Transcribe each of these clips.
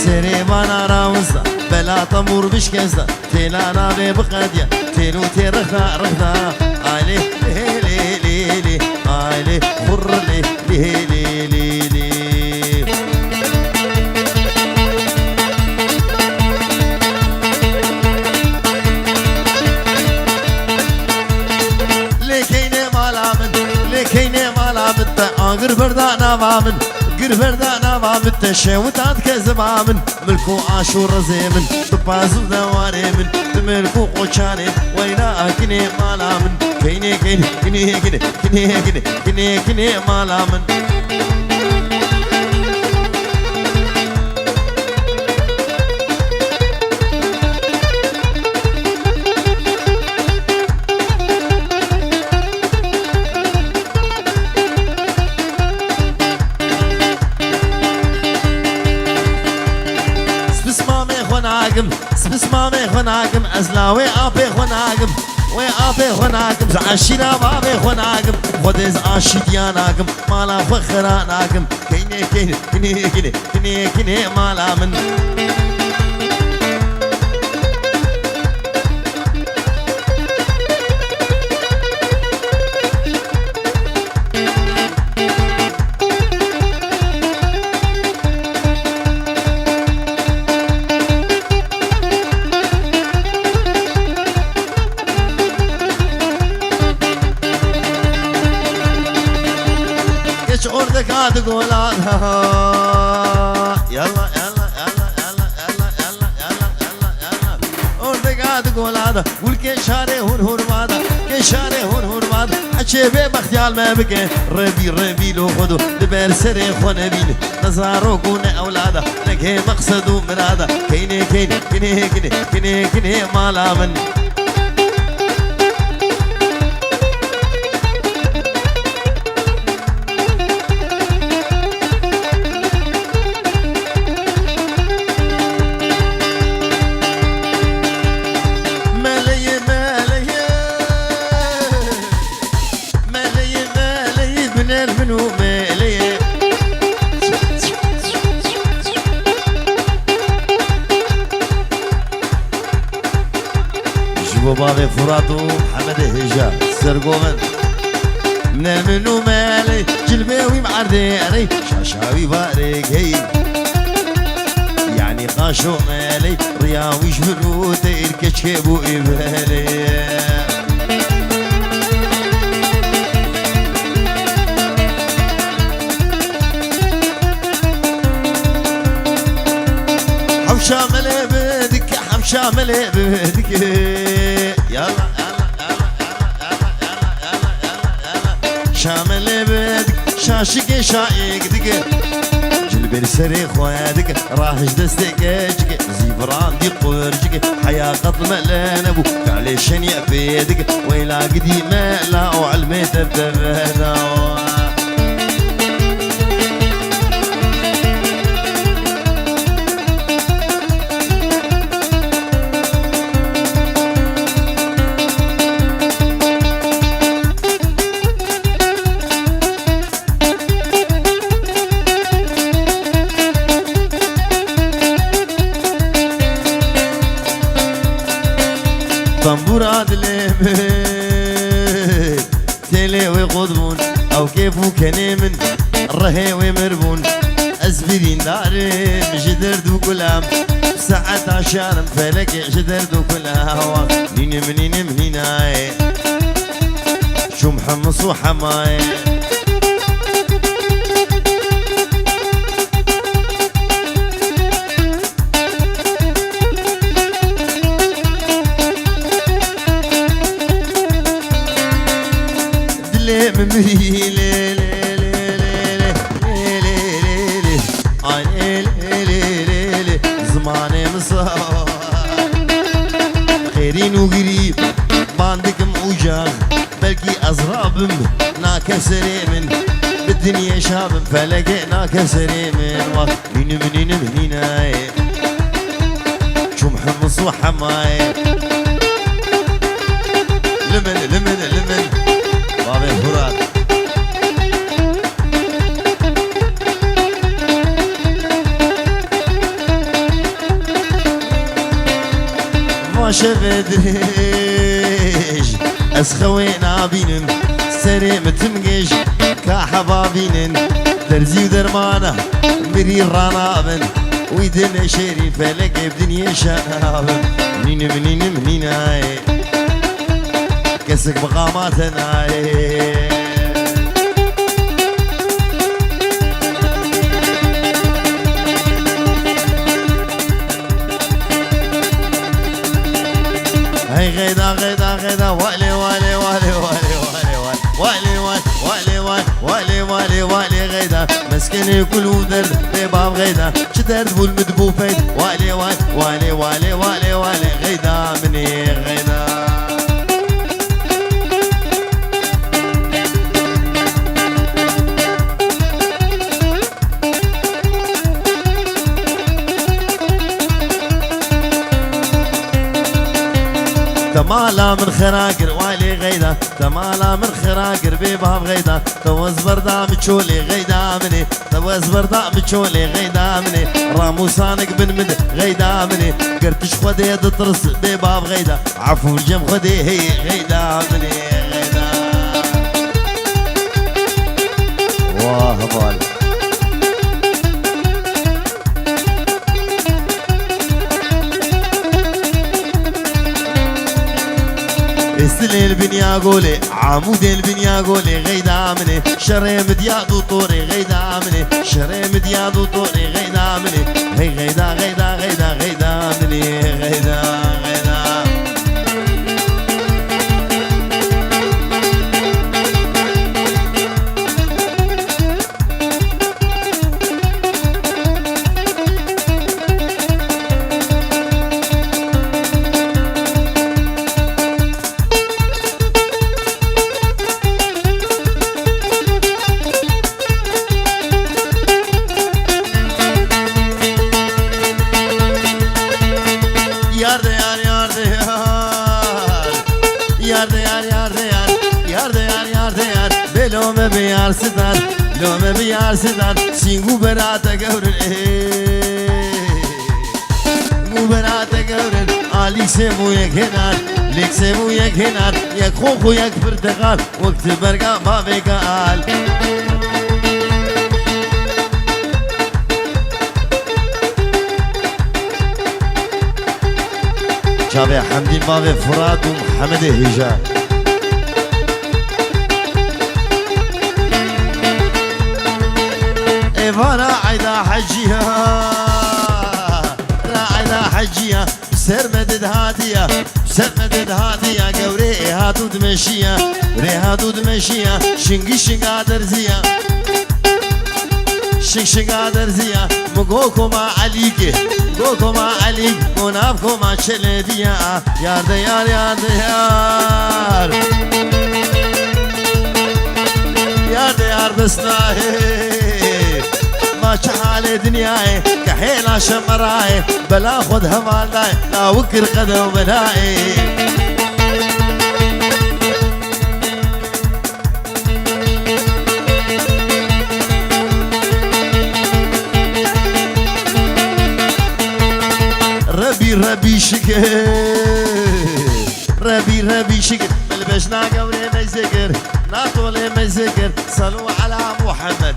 سري بانا راوزا بلا طمور بشكزا تيلانا بقديا تيلو تيرخنا رخنا علي لي لي لي علي خر لي لي لي لي لي قرفردانا مامن قرفردانا مامن تشوتات كزمامن ملكو عاشور زيمن تبازو دواري من تملكو قوشاني وينا كني مالامن كيني كيني كيني كيني كيني كيني كيني كيني مالامن سبسمامي خناقم أزلاوي أبي خناقم وي أبي خناقم زعشينا بابي خناقم خدز عاشي دياناقم مالا فخراناقم كيني كيني كيني كيني كيني كيني مالا من تقول يلا يلا يلا يلا يلا يلا يلا يلا أردك تقول هذا والكشاري هون هون ماذا كشاري هون هون ماذا عشبة بختيال ما بكى ربي ربي لو خدو دبر سري خنبيل نزارو كون أولاده لك مقصدو من هذا كيني كيني كيني كيني كيني كيني مالا من بابي فراتو حمد هجا سرقومن من المنو مالي جلبيوي معرديري شاشاوي بارك هي يعني قاشو مالي رياوي جبلو تير كشكبو إبالي حوشا ملي بدك حوشا ملي بدك يلا يلا يلا يلا يلا يلا يلا شامل بدك شاشك شايك دك جلبي سري خوادك راهج دستك زيفران دي قرجك حياة قط ملان ابو علي شنيا بيدك ويلا قديمة لا وعلمي تبدأ طنبورات ليمن تيلي وقضبون او كيفو كنيمن رهي ومربون ازبرين داري جدر دو كلام ساعة عشان فلك جدر دو كلام نينم نينم هناي شو محمص وحماي زماني مصاب خيرين وقريب باندكم وجاغ بلكي أزرابم ناكسري من بالدنيا شاب فلقي ناكسري من نينم نينم هناي شو محمص وحماي لمن لمن لمن بابي فرات باشه بدريج اسخوي نابينن سري متمجيج كحبابينن درزي ودرمانه مري رانابن ويدن شيري فلك بدنيا شابن منين منين منين هاي كسك بقاماتنا هاي غيدا غيدا غيدا والي والي والي والي والي والي والي والي والي غيدا مسكني كل ودر باب غيدا شدرت والمدبو فيد والي والي والي والي والي غيدا مني غيدا تمالا من خراقر والي غيدا تمالا من خراقر بباب غيدا توز بردا متشولي غيدا مني توز بردا متشولي غيدا مني راموسانك بن مد غيدا مني قرتش خدي تطرس بباب غيدا عفو الجم خدي هي غيدا مني غيدا واه بال استلي البنيا قولي عمود البنيا قولي غيدا مني شري مديادو طوري غيدا مني شري مديادو طوري غيدا مني هي غيدا غيدا غيدا غيدا مني غيدا غيدا لومه بيار سدان لومه بيار سدان سينغو براتا قورن مو براتا قورن عليك سمو يكهنان ليك سمو يكهنان يك خوخو يك برتقال وقت برقا ما بيقال شابي حمدين بابي فراد ومحمد هجان راعيدا حجيها راعيدا حجيها سر مدد هادية سر مدد هادية قوري هاتو دمشية ري هاتو دمشية شنقي شنقا درزية شنقا درزية مقوكو ما عليك مقوكو ما عليك منافكو ما شلدية يار ديار يار ديار يار ديار بسناهي ماشي حالي دنياي كحيل شمراي بلا خد همالاي لا وكر قدم بلاي ربي شكر ربي شكر ملبشنا قوري مزقر ناطولي مزقر صلوا على محمد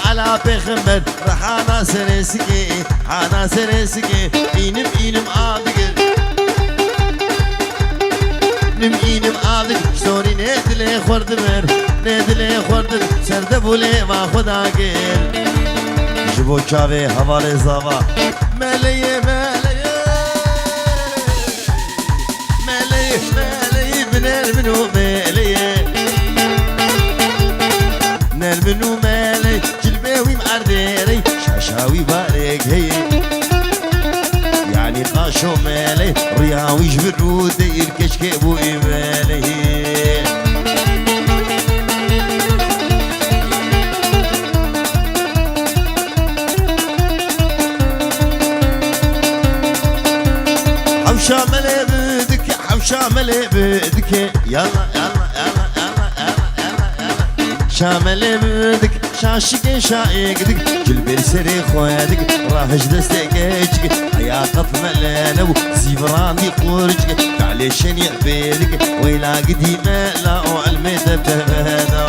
على بيخمر رحانا سرسكي حانا سرسكي إنم آدقر إنم آدقر شتوني ندلي خوردمر ندلي خوردم سردبولي ما خداقر جبو چاوي حوالي زاوا ملي ملي ملي ملي بنر منو ملي نر منو ملي معرديري شاشاوي بارك هي يعني قاشو مالي رياوي جبرو دير كشكي بو إيمالي حوشا ملي بدك حوشا ملي بدك يلا يلا يلا يلا يلا يلا شامل بدك شاشك شايقدك جلبي سري خوادك راهج دستك حياة ملانو زيفراني خورجك معليشن يعبيدك ويلا قديمة لا علمي تبهدو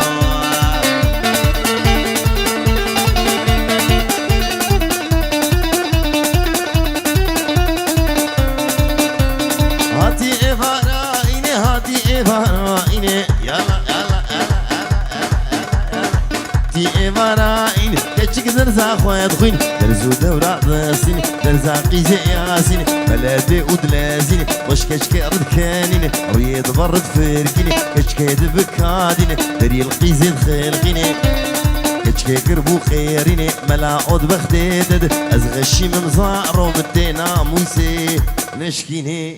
هاتي إفرايني هاتي إفرايني يلا تي إفرايني كتشك زرزا خويا خوين درزو دورا ضاسيني درزا قيزي ياسيني بلادي ودلازيني واش كتشك رد كانيني ريض برد فركيني كتشك دبكاديني دري القيزي دخلقيني كتشكي قربو خيريني ملا عود بخديدد ازغشي من زارو مدينا موسي نشكيني